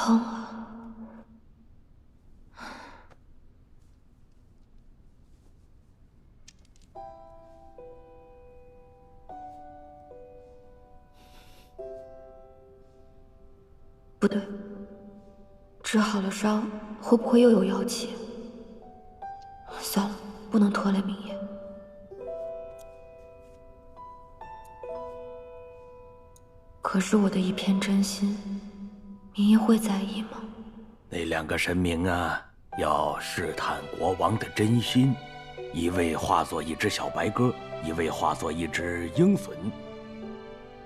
痛啊！不对，治好了伤，会不会又有妖气？算了，不能拖累明夜。可是我的一片真心，明夜会在意吗？那两个神明啊，要试探国王的真心，一位化作一只小白鸽，一位化作一只鹰隼。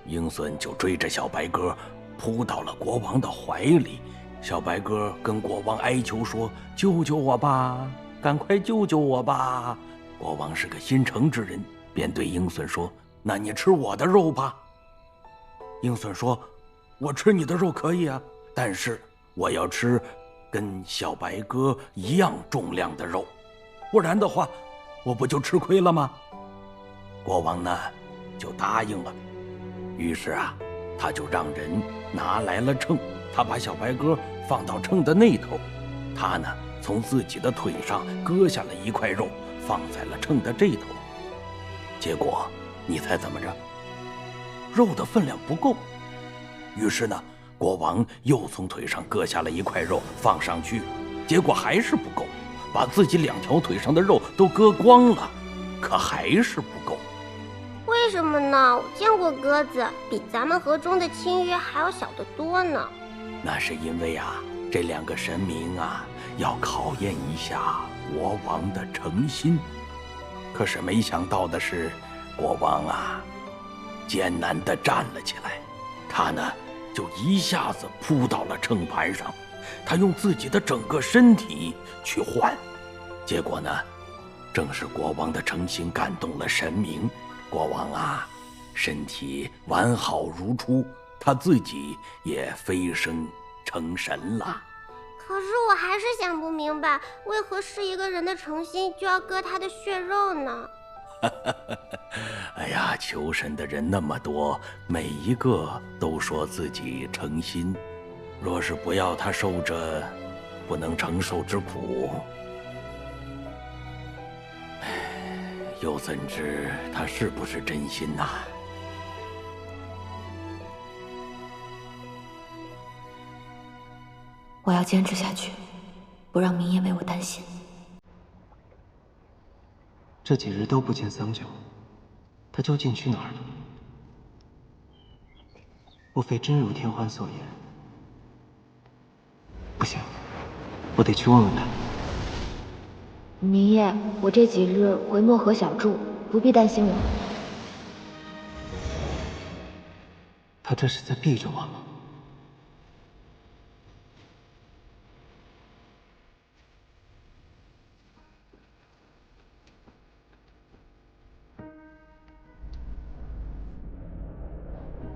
鹰隼就追着小白鸽，扑到了国王的怀里。小白鸽跟国王哀求说：“救救我吧，赶快救救我吧！”国王是个心诚之人，便对鹰隼说：“那你吃我的肉吧。”鹰隼说：“我吃你的肉可以啊，但是我要吃跟小白鸽一样重量的肉，不然的话，我不就吃亏了吗？”国王呢，就答应了。于是啊，他就让人拿来了秤，他把小白鸽放到秤的那头，他呢，从自己的腿上割下了一块肉，放在了秤的这头。结果，你猜怎么着？肉的分量不够。于是呢，国王又从腿上割下了一块肉放上去，结果还是不够，把自己两条腿上的肉都割光了，可还是不够。为什么呢？我见过鸽子，比咱们河中的青鱼还要小得多呢。那是因为啊，这两个神明啊，要考验一下国王的诚心。可是没想到的是，国王啊，艰难地站了起来，他呢，就一下子扑到了秤盘上，他用自己的整个身体去换。结果呢，正是国王的诚心感动了神明，国王啊，身体完好如初，他自己也飞升成神了。可是我还是想不明白，为何是一个人的诚心就要割他的血肉呢？哎呀，求神的人那么多，每一个都说自己诚心，若是不要他受着不能承受之苦，又怎知他是不是真心呐？我要坚持下去，不让明夜为我担心。这几日都不见桑九，他究竟去哪儿了？莫非真如天欢所言？不行，我得去问问他。明夜，我这几日回漠河小住，不必担心我。他这是在避着我吗？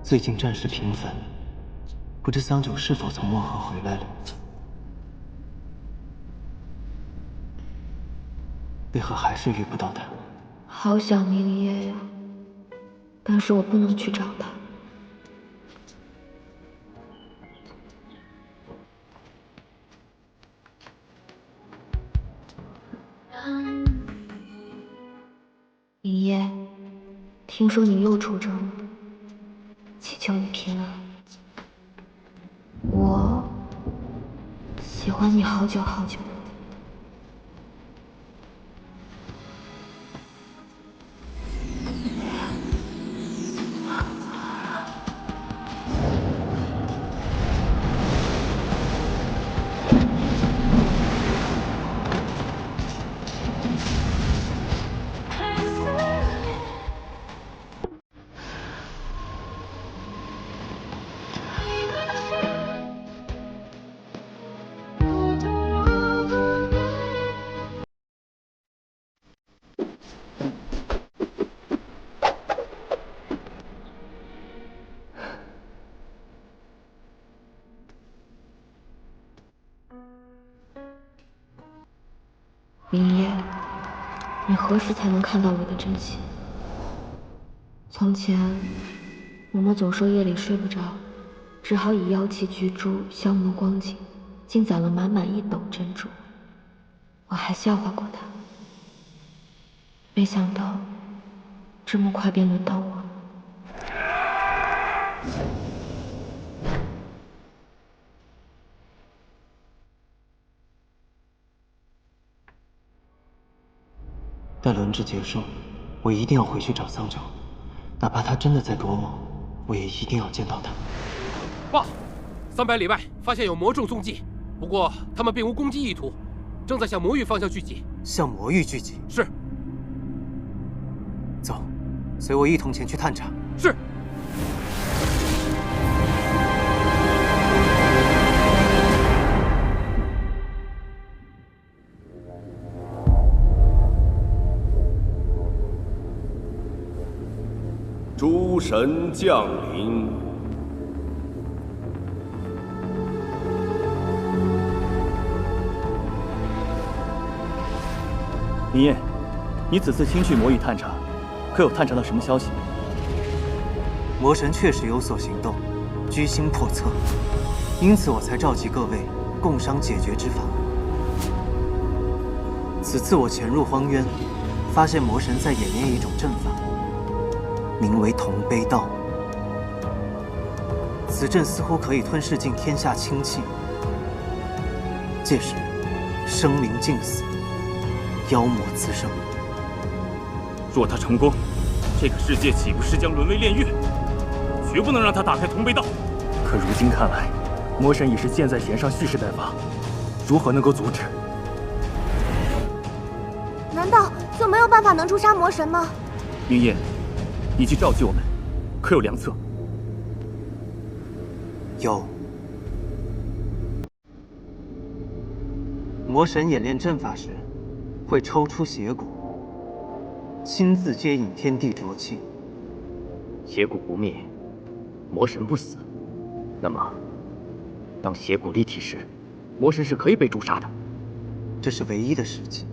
最近战事频繁，不知桑九是否从漠河回来了？为何还是遇不到他？好想明夜呀，但是我不能去找他。明夜，听说你又出征了，祈求你平安。我喜欢你好久好久。明夜，你何时才能看到我的真心？从前，嬷嬷总说夜里睡不着，只好以妖气居住消磨光景，竟攒了满满1斗珍珠。我还笑话过他，没想到这么快便轮到我。待轮值结束，我一定要回去找桑九，哪怕他真的在躲我，我也一定要见到他。报，300里外发现有魔众踪迹，不过他们并无攻击意图，正在向魔域方向聚集。向魔域聚集？是。走，随我一同前去探查。是。诸神降临。林烨，你此次亲去魔域探查，可有探查到什么消息？魔神确实有所行动，居心叵测，因此我才召集各位共商解决之法。此次我潜入荒渊，发现魔神在演练一种阵法，名为同悲道。此阵似乎可以吞噬尽天下清气，届时生灵尽死，妖魔滋生。若他成功，这个世界岂不是将沦为炼狱？绝不能让他打开同悲道。可如今看来，魔神已是箭在弦上，蓄势待发，如何能够阻止？难道就没有办法能诛杀魔神吗？明夜，你去召集我们，可有良策？有。魔神演练阵法时，会抽出邪骨，亲自接引天地浊气。邪骨不灭，魔神不死。那么，当邪骨立体时，魔神是可以被诛杀的。这是唯一的时机。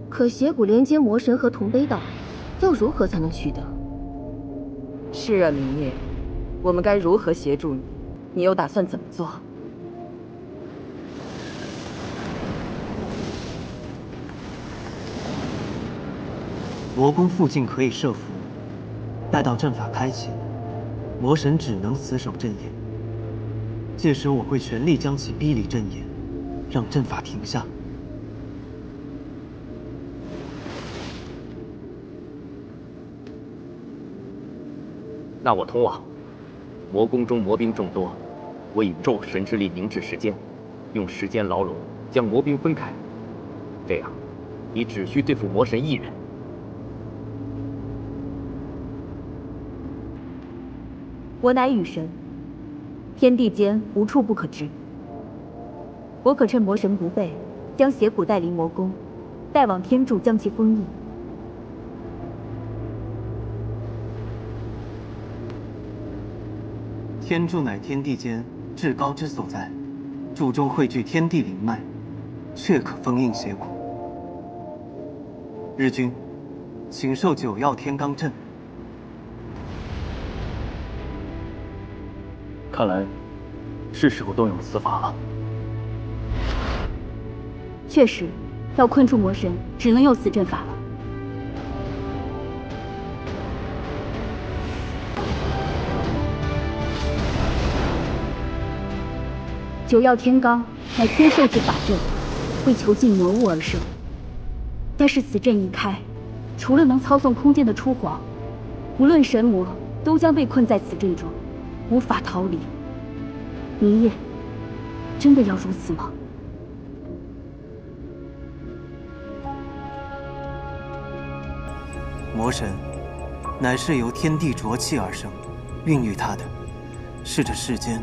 可邪骨连接魔神和同悲道，要如何才能取得？是啊，明夜，我们该如何协助你？你又打算怎么做？魔宫附近可以设符，待到阵法开启，魔神只能死守阵眼。届时我会全力将其逼离阵眼，让阵法停下。那我同往。魔宫中魔兵众多，我以咒神之力凝滞时间，用时间牢笼将魔兵分开，这样你只需对付魔神1人。我乃雨神，天地间无处不可知。我可趁魔神不备，将邪骨带离魔宫，带往天柱将其封印。天柱乃天地间至高之所在，柱中汇聚天地灵脉，确可封印邪骨。日君，请受9曜天罡阵。看来是时候动用此法了。确实，要困住魔神，只能用此阵法了。9曜天罡乃天授之法阵，为囚禁魔物而生。但是此阵一开，除了能操纵空间的初皇，无论神魔都将被困在此阵中，无法逃离。明夜，真的要如此吗？魔神乃是由天地浊气而生，孕育它的是这世间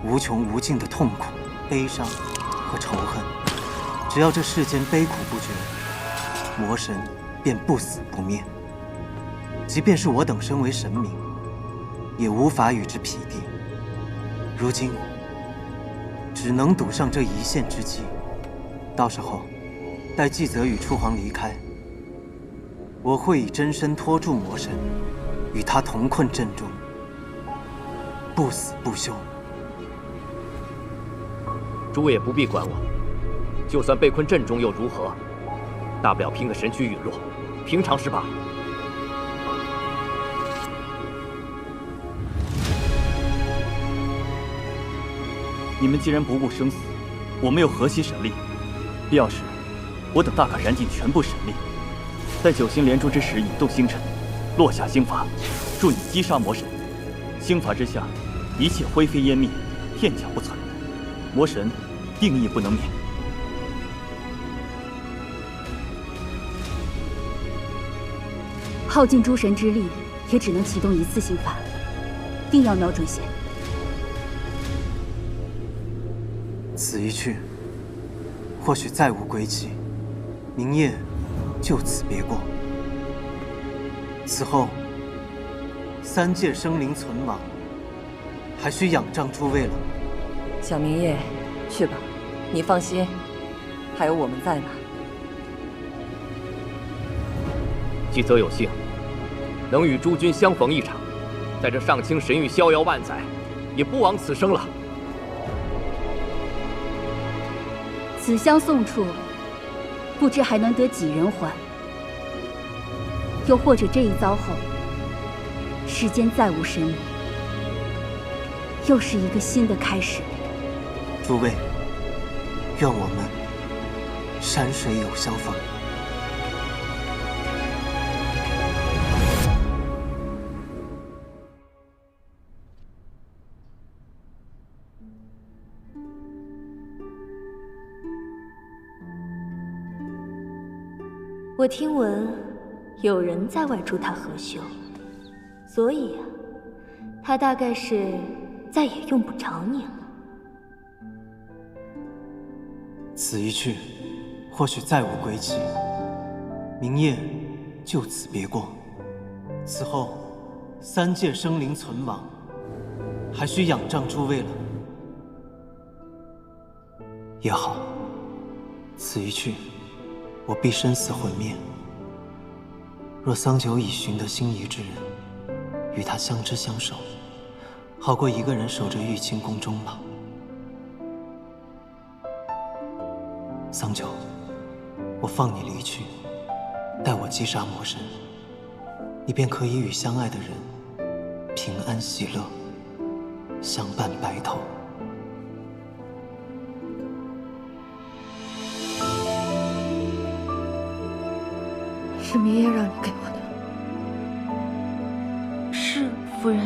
无穷无尽的痛苦、悲伤和仇恨。只要这世间悲苦不绝，魔神便不死不灭。即便是我等身为神明，也无法与之匹敌。如今只能赌上这一线之机。到时候，待纪泽与初皇离开，我会以真身拖住魔神，与他同困阵中，不死不休。诸位也不必管我，就算被困阵中又如何？大不了拼个神躯陨落，平常事罢了。你们既然不顾生死，我们又何惜神力？必要时，我等大可燃尽全部神力，在九星连珠之时引动星辰，落下星法，助你击杀魔神。星法之下，一切灰飞烟灭，片甲不存，魔神定亦不能免。耗尽诸神之力，也只能启动一次星法，定要瞄准线。此一去，或许再无归期，明夜就此别过。此后，3界生灵存亡，还需仰仗诸位了。小明夜，去吧，你放心，还有我们在呢。季泽有幸能与诸君相逢一场，在这上清神域逍遥万载，也不枉此生了。此香送出，不知还能得几人还？又或者这一遭后，世间再无神明，又是一个新的开始。诸位，愿我们山水有相逢。我听闻有人在外助他合修，所以啊，他大概是再也用不着你了。此一去，或许再无归期，明夜就此别过。此后，3界生灵存亡，还需仰仗诸位了。也好，此一去，我必生死魂灭。若桑九已寻得心仪之人，与他相知相守，好过一个人守着玉清宫终老。桑九，我放你离去，待我击杀魔神，你便可以与相爱的人平安喜乐，相伴白头。是明夜让你给我的。是，夫人。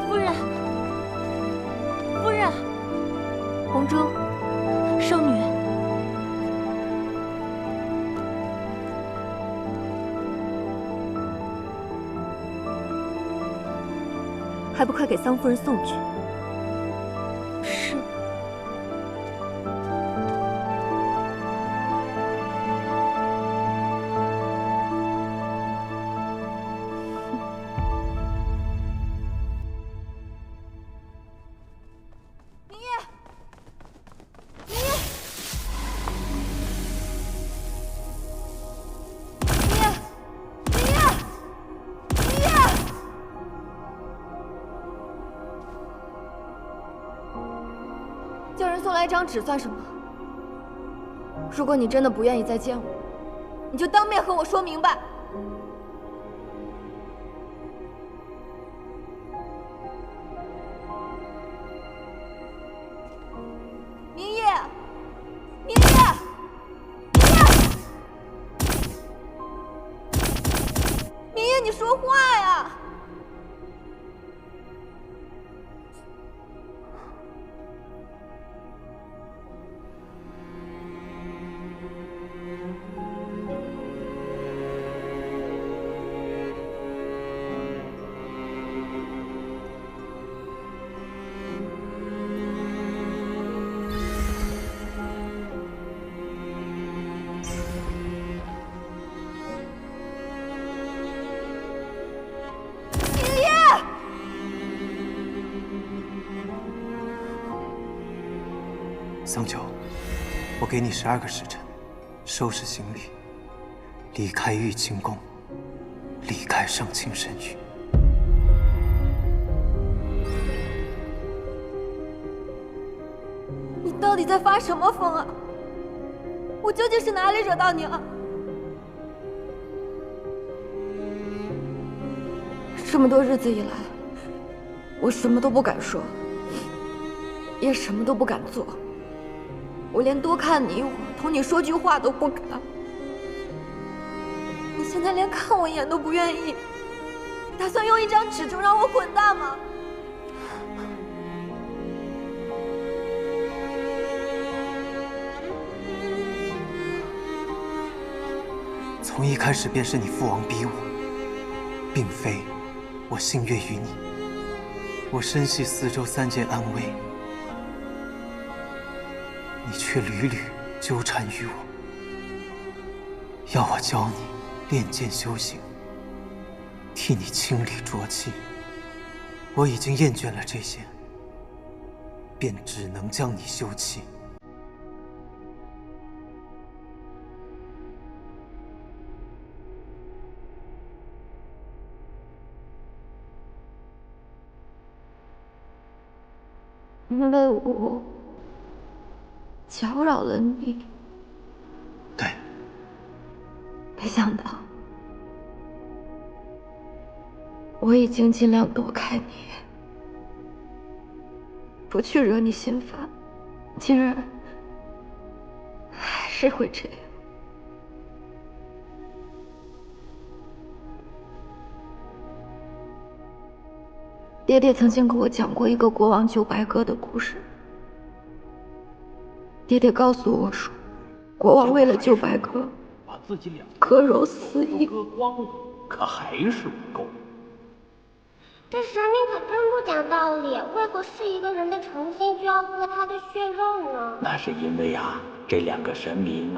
夫人，夫人，红珠，圣女。还不快给桑夫人送去！是。明夜，明夜，明夜，明夜，明夜。叫人送来一张纸算什么？如果你真的不愿意再见我，你就当面和我说明白。明夜，明夜，明夜，明夜，你说话呀！桑九，我给你12个时辰，收拾行李，离开玉清宫，离开圣清神域。你到底在发什么疯啊？我究竟是哪里惹到你了？这么多日子以来，我什么都不敢说，也什么都不敢做。我连多看你一会儿，同你说句话都不敢。你现在连看我一眼都不愿意，打算用一张纸就让我滚蛋吗？从一开始便是你父王逼我，并非我心悦于你。我深系四周三界安危，你却屡屡纠缠于我，要我教你练剑修行，替你清理浊气。我已经厌倦了这些，便只能将你休弃。因为我搅扰了你。对。没想到，我已经尽量躲开你，不去惹你心烦，竟然还是会这样。爹爹曾经给我讲过一个国王救白鸽的故事。爹爹告诉我说，国王为了救白鸽，把自己割肉4亿，割光了，可还是不够。这神明可真不讲道理，为何是一个人的诚心就要割他的血肉呢？那是因为这两个神明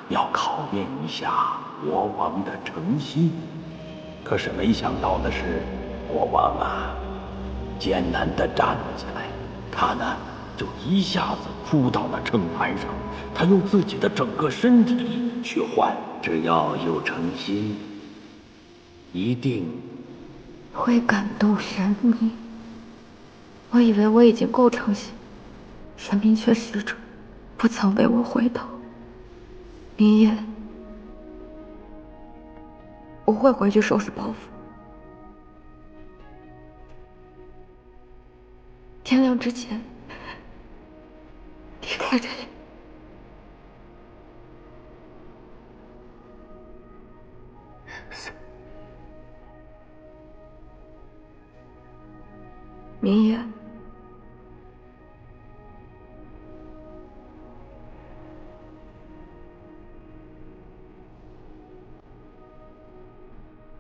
要考验一下国王的诚心。可是没想到的是，国王艰难地站起来，他呢就一下子扑到了秤盘上，他用自己的整个身体去换，只要有诚心，一定会感动神明。我以为我已经够诚心，神明却始终不曾为我回头。明夜，我会回去收拾包袱。天亮之前离开这里。明夜，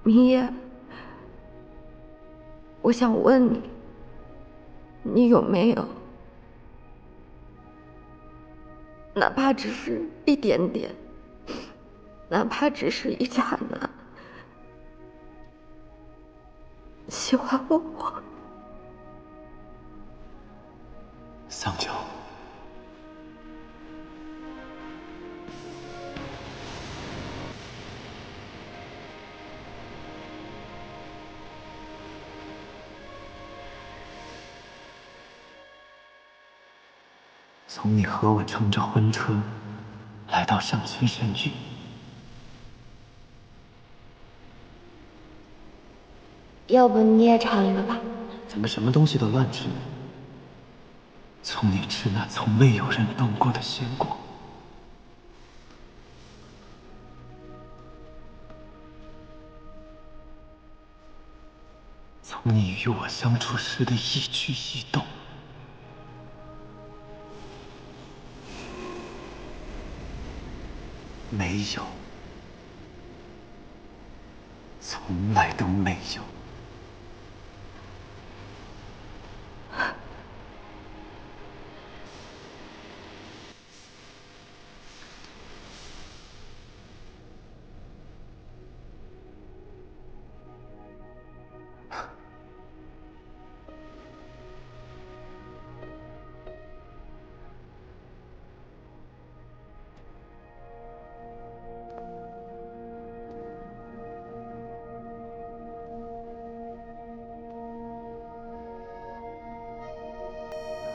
明夜，我想问你，你有没有，哪怕只是一点点，哪怕只是一刹那，喜欢过我？桑乔，从你和我乘着婚车来到圣清神域，要不你也尝一个吧？怎么什么东西都乱吃？从你吃那从未有人动过的鲜果，从你与我相处时的一举一动，没有，从来都没有。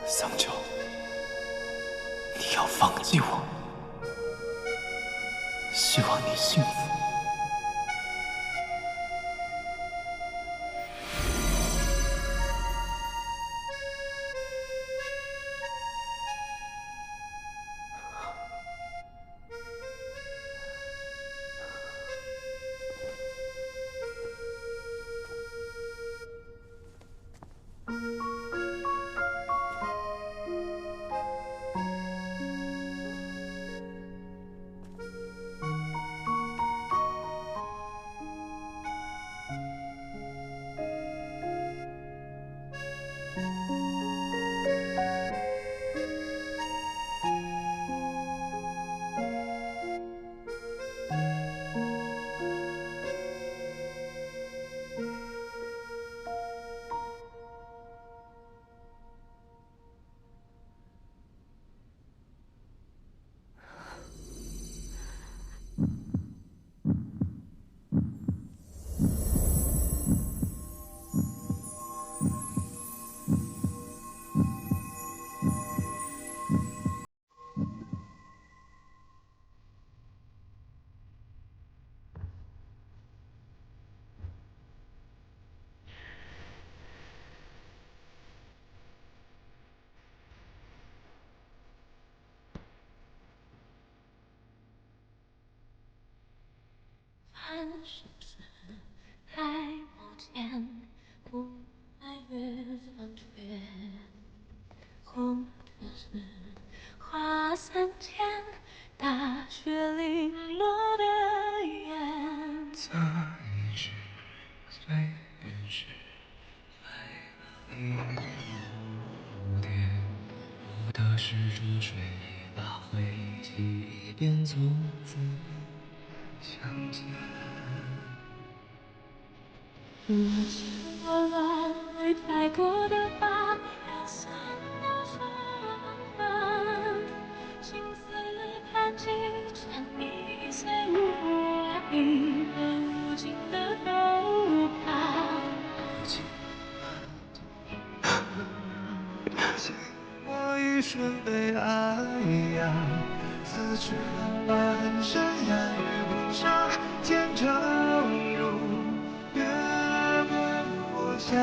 桑九，你要放弃我，希望你幸福。看世事来不见，无奈月放却。红的是花三千，大雪零落的眼。昨日是最远是来了一蝴蝶，我的是这水把回忆一遍从此相见。如是我乱未带过的疤，两三的风帆，心思盘踞成一岁无爱，一个无尽的都怕。我一生被爱呀，此去半生呀，遇不上天长如月奔波下。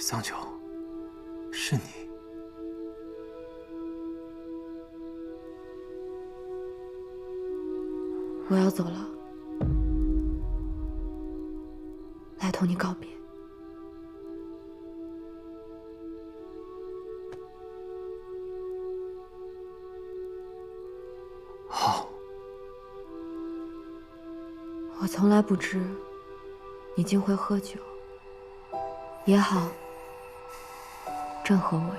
桑九，是你。我要走了，来同你告别。好。我从来不知你竟会喝酒，也好，正合我意。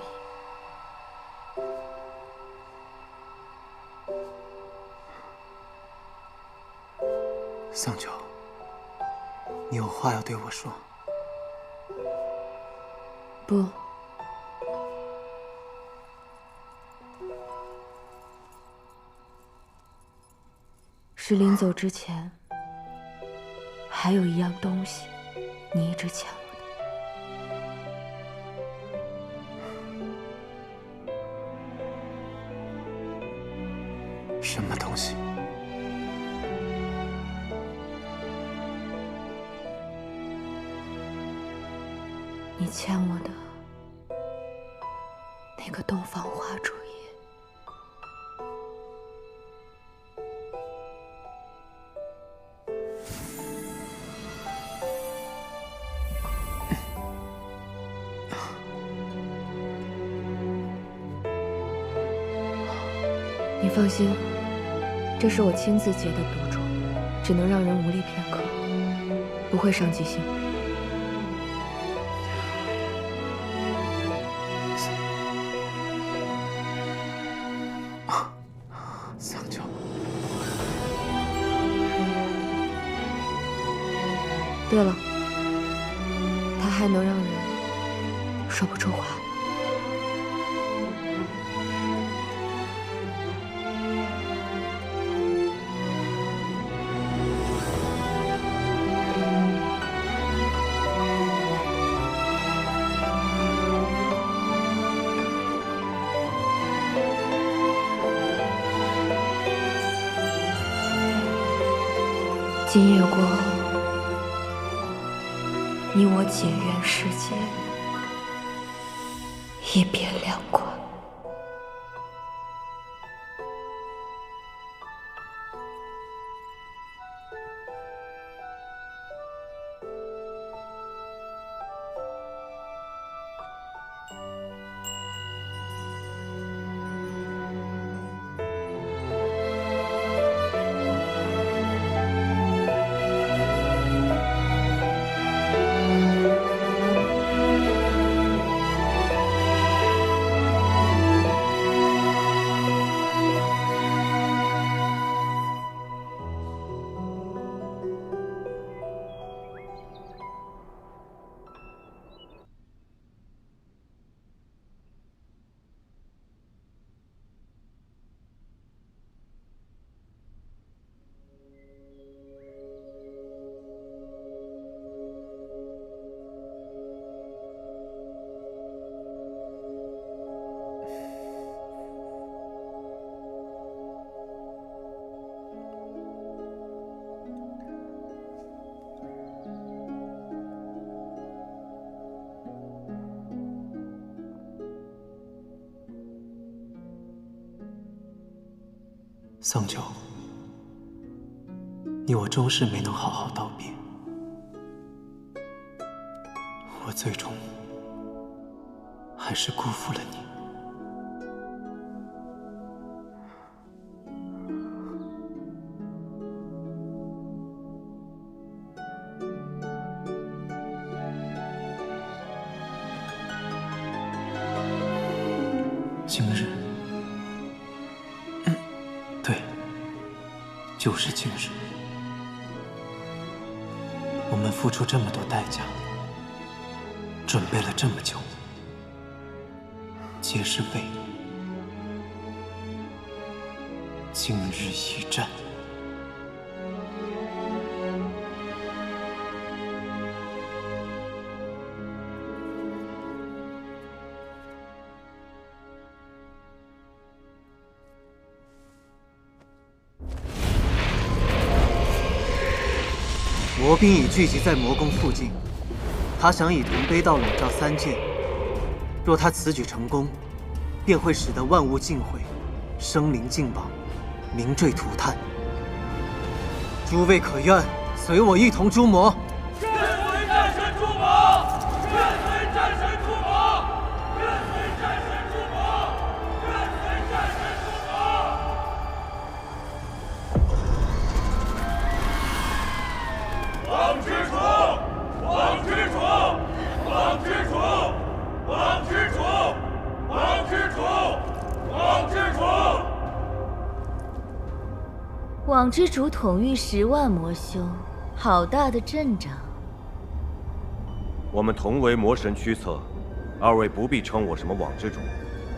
桑九，你有话要对我说？不，是临走之前，还有一样东西，你一直欠我的。什么东西？你欠我的那个洞房花烛夜。放心，这是我亲自结的毒种，只能让人无力片刻，不会伤及性命。桑乔，对了，它还能让人说不出话。今夜过后，你我结缘世界，一别两宽。桑乔，你我终是没能好好道别，我最终还是辜负了你。今日，对，就是今日。我们付出这么多代价，准备了这么久，皆是为今日一战。魔兵已聚集在魔宫附近，他想以铜杯道笼罩三界。若他此举成功，便会使得万物尽毁，生灵尽亡，民坠涂炭。诸位可愿随我一同诛魔？愿随战神诛魔！愿随战神诛魔！愿随战神诛魔！愿随战神诛魔！王之主，王之主，王之主，王之主，王之主，王之主。网之主统御10万魔修，好大的阵仗！我们同为魔神驱策，二位不必称我什么网之主，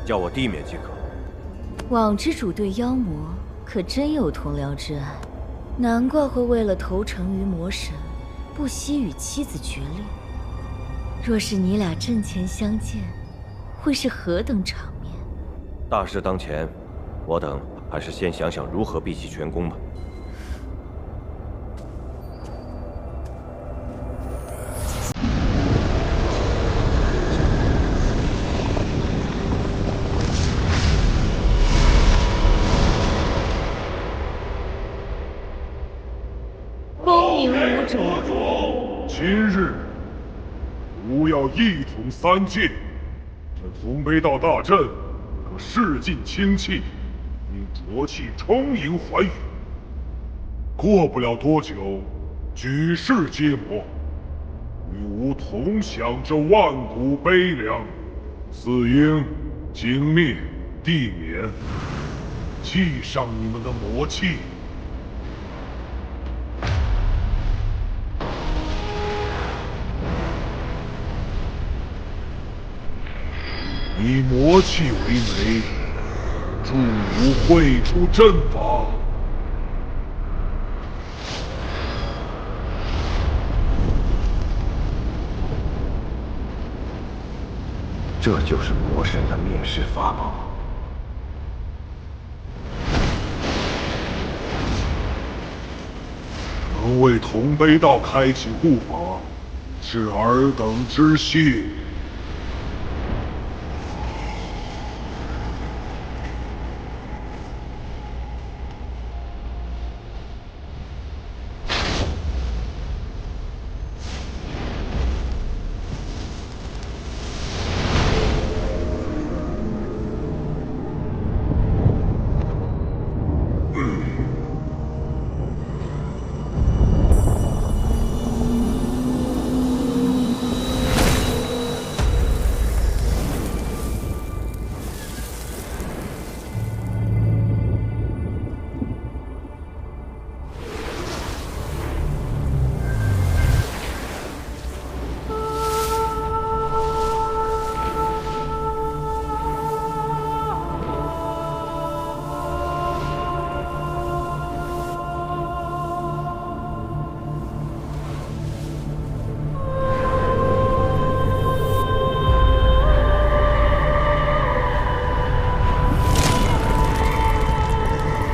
叫我地面即可。网之主对妖魔可真有同僚之爱，难怪会为了投诚于魔神，不惜与妻子决裂。若是你俩阵前相见，会是何等场面？大事当前，我等还是先想想如何毕其全功吧。光明无主，今日吾要一统三界，这铜杯道大阵可试尽清气，令浊气充盈寰宇。过不了多久，举世皆魔，与吾同享这万古悲凉。死应景灭地免，祭上你们的魔气。以魔气为媒，助吾绘出阵法。这就是魔神的灭世法宝。能为同悲道开启护法，是尔等之幸。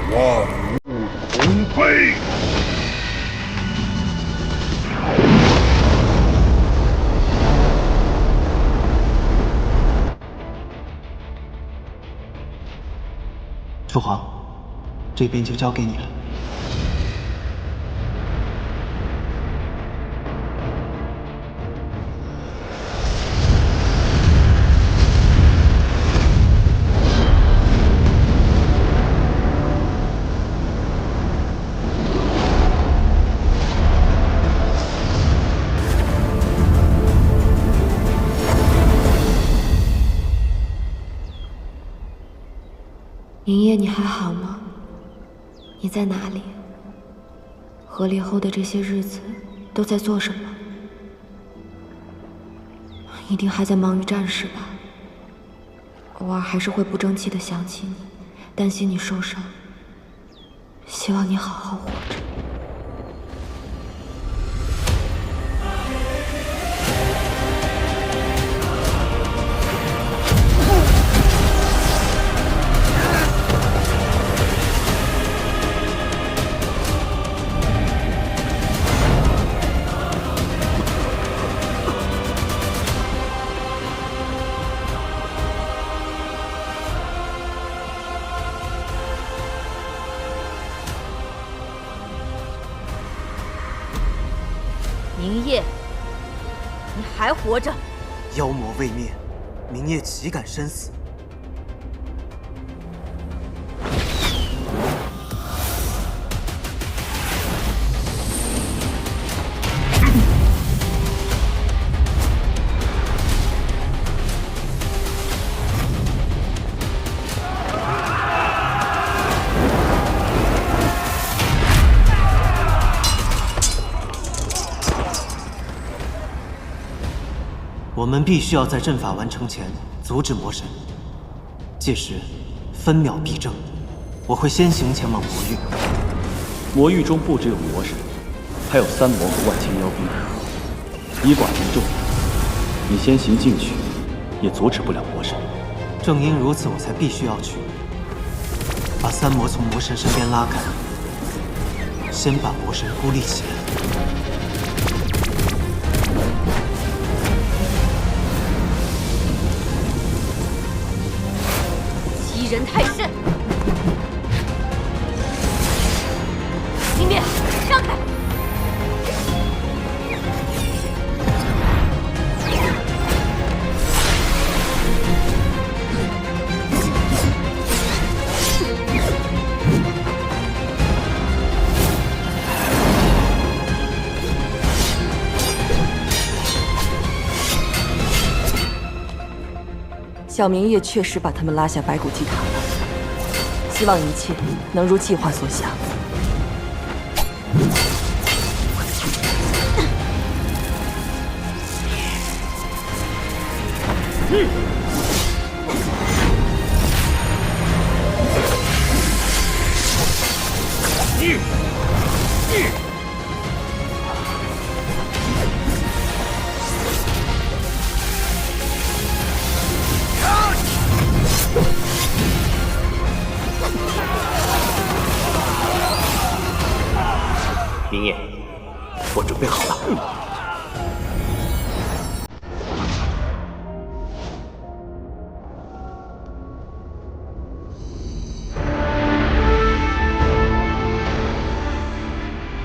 万物同悲。父皇，这边就交给你了。宁夜，你还好吗？你在哪里？和离后的这些日子都在做什么？一定还在忙于战事吧。偶尔还是会不争气的想起你，担心你受伤。希望你好好活着。宁夜，你还活着？妖魔未灭，明夜岂敢生死？我们必须要在阵法完成前阻止魔神，届时分秒必争。我会先行前往魔域。魔域中不只有魔神，还有三魔和万千妖兵，以寡敌众。你先行进去，也阻止不了魔神。正因如此，我才必须要去，把三魔从魔神身边拉开，先把魔神孤立起来。欺人太甚！星灭，让开！小明夜确实把他们拉下白骨祭坛了，希望一切能如计划所想。明夜，我准备好了。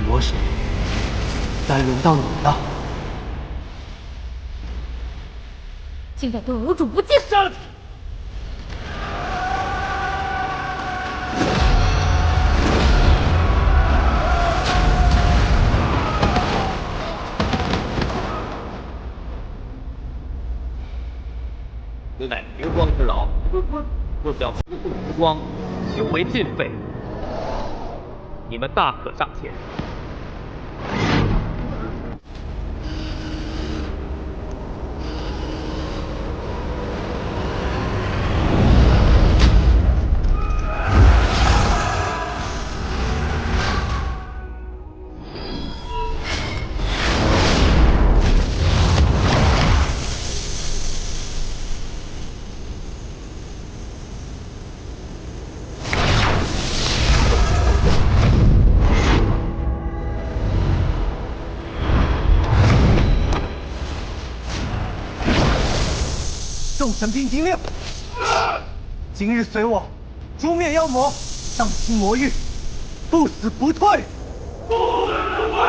魔神，该轮到你了。竟敢对我主不敬！杀了他！乃绝光之劳，若想不负时光，修为尽废，你们大可上前。众神兵丁令，今日随我诛灭妖魔，荡清魔域，不死不退！不死不退！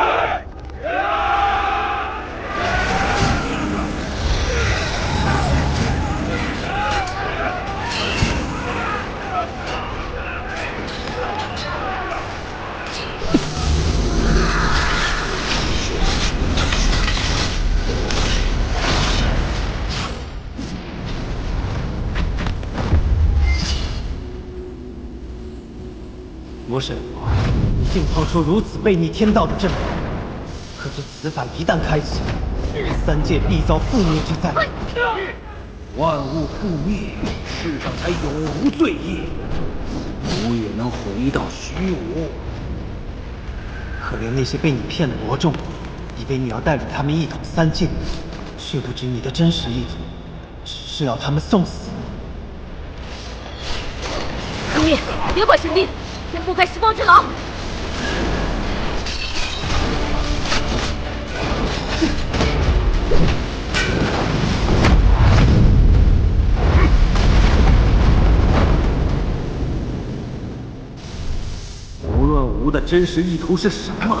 魔神，你竟抛出如此悖逆天道的阵法，可知此反一旦开启，三界必遭覆灭之灾。万物覆灭，世上才永无罪业，吾也能回到虚无。可怜那些被你骗的魔众，以为你要带领他们一统三界，却不知你的真实意图是要他们送死。明灭，别管神兵，先拨开时光之牢。无论吾的真实意图是什么，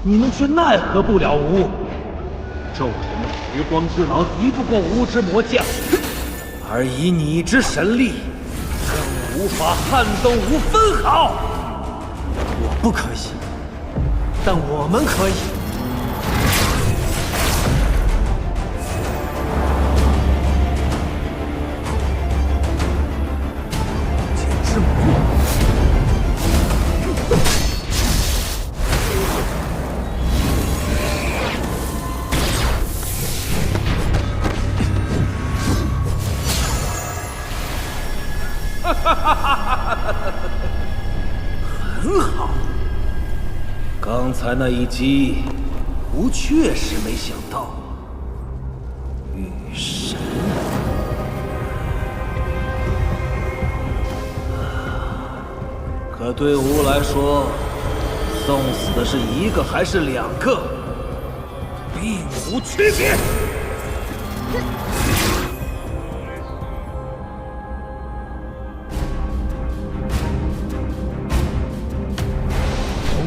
你们却奈何不了吾。众人的时光之牢敌不过吾之魔将，而以你之神力，更无法撼动吾分毫。我不可以，但我们可以。剑之魔。很好，刚才那一击，吾确实没想到。御神，可对吾来说，送死的是一个还是两个，并无区别。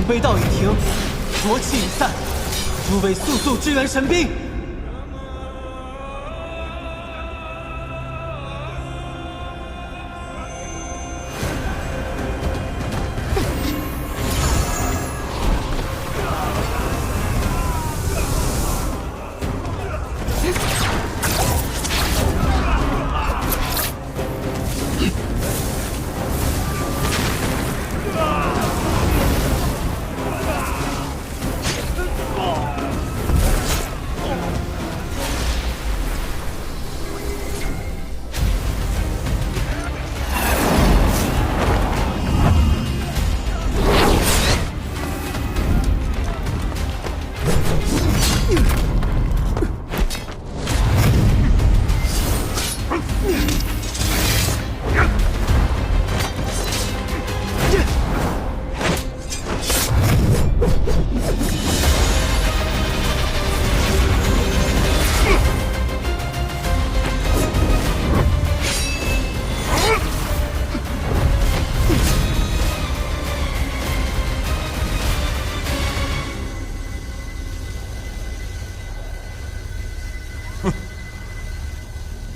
飞道已停，浊气已散，诸位速速支援神兵！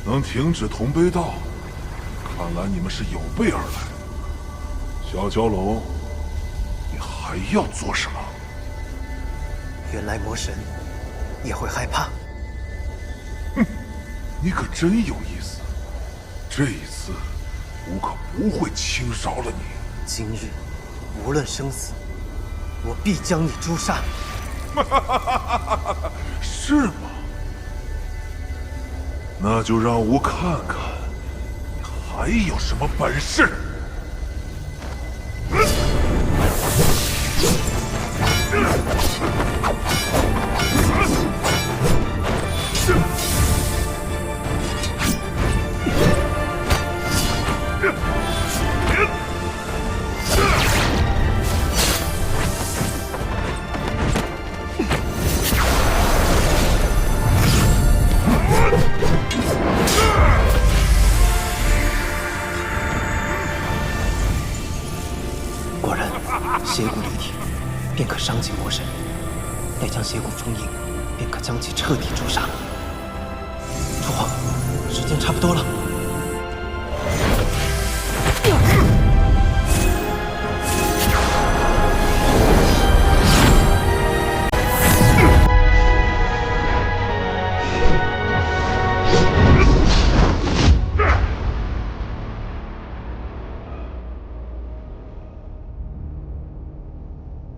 能停止同悲道，看来你们是有备而来。小蛟龙，你还要做什么？原来魔神也会害怕。哼，你可真有意思。这一次，我可不会轻饶了你。今日，无论生死，我必将你诛杀。是吗？那就让吾看看，你还有什么本事！果然，邪骨离体，便可伤及魔神。待将邪骨封印，便可将其彻底诛杀。父皇，时间差不多了。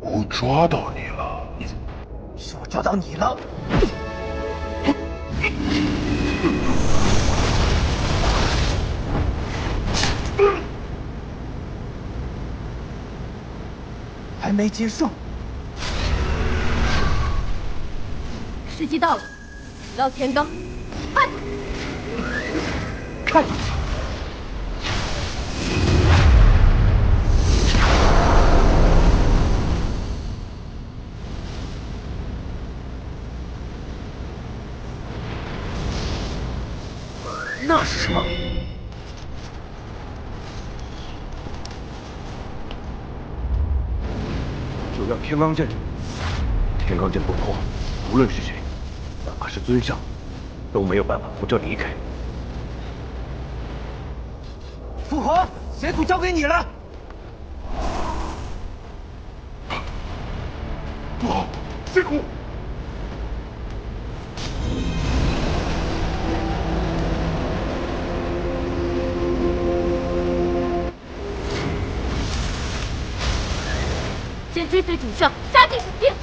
我抓到你了，是我抓到你了。还没结束。时机到了，绕天罡，快！快！那是什么？就要天罡阵。天罡阵不破，无论是谁，哪怕是尊上，都没有办法从这离开。父皇，邪骨交给你了。不好，邪骨！先追随主上，杀进主殿。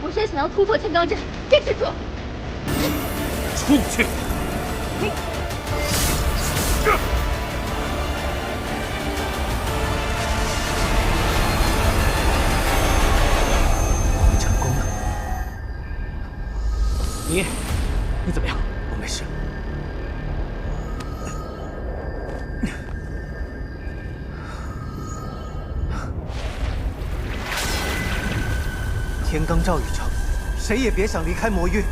魔神想要突破天罡阵，别执着。出去！成功了。你怎么样？我没事。天罡罩已成，谁也别想离开魔域。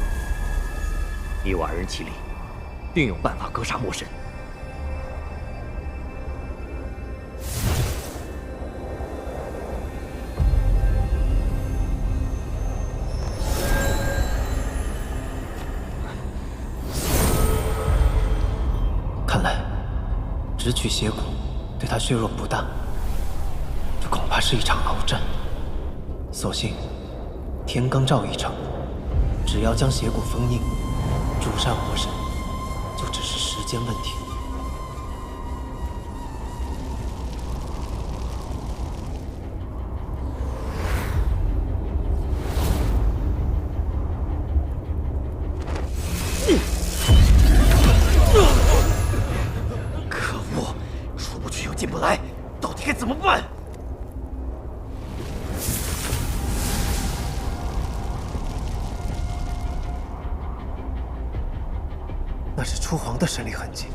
以我二人气力，定有办法格杀魔神。看来，只取邪骨对他削弱不大，这恐怕是一场鏖战。所幸，天罡罩已成，只要将邪骨封印，诛杀魔神，就只是时间问题。可恶，出不去又进不来，到底该怎么办？那是初皇的神力痕迹。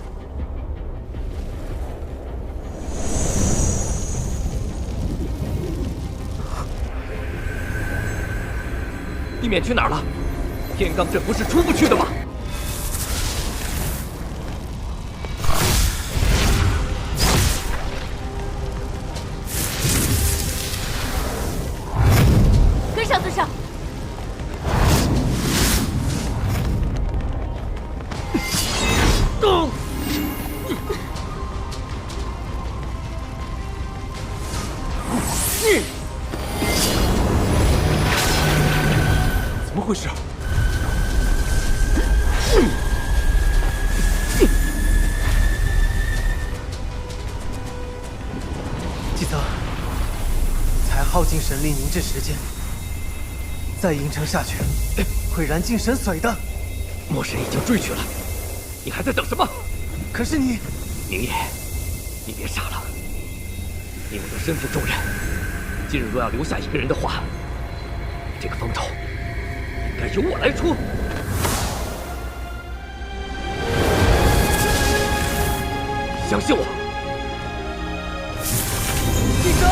地面去哪儿了？天罡阵不是出不去的吗？跟上，尊上！动！怎么回事？季泽，才耗尽神力凝滞时间，再硬撑下去，会燃尽神髓的。魔神已经追去了，你还在等什么？可是你，明夜，你别傻了。你我都身负重任，今日若要留下一个人的话，这个风头应该由我来出。相信我。季泽。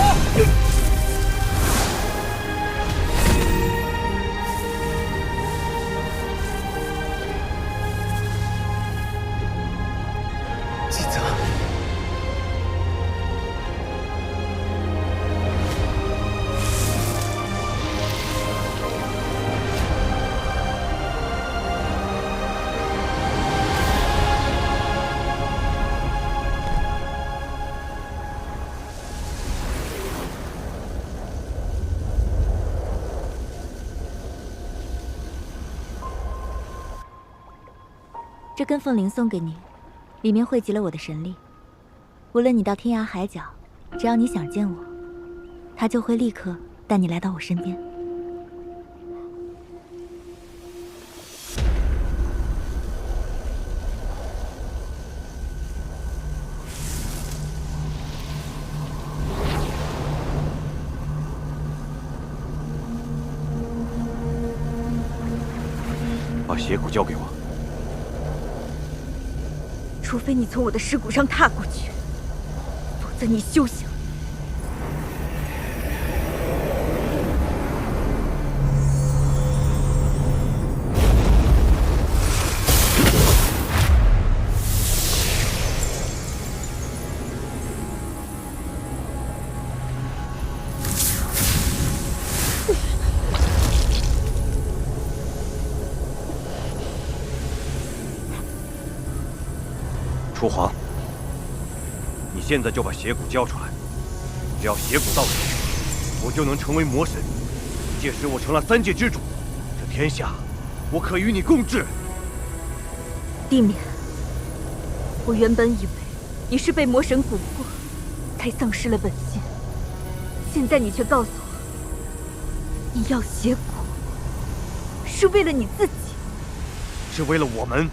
季泽，这根凤铃送给你，里面汇集了我的神力。无论你到天涯海角，只要你想见我，它就会立刻带你来到我身边。把邪骨交给我。除非你从我的尸骨上踏过去，否则你休想。楚皇，你现在就把邪骨交出来，只要邪骨到手，我就能成为魔神。届时我成了三界之主，这天下我可与你共治。地面，我原本以为你是被魔神蛊惑，才丧失了本心，现在你却告诉我，你要邪骨是为了你自己，是为了我们。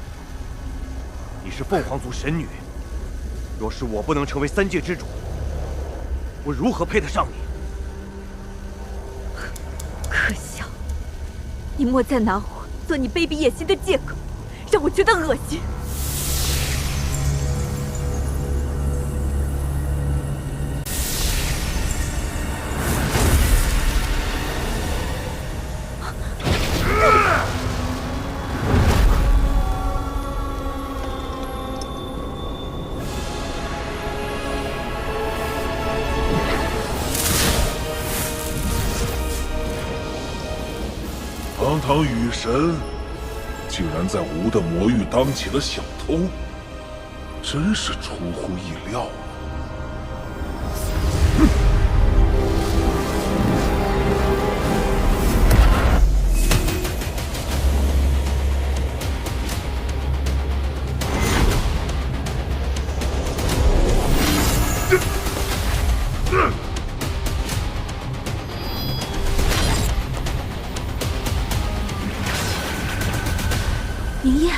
你是凤凰族神女，若是我不能成为三界之主，我如何配得上你？可笑！你莫再拿我做你卑鄙野心的借口，让我觉得恶心。堂堂雨神，竟然在吴的魔域当起了小偷，真是出乎意料。明夜。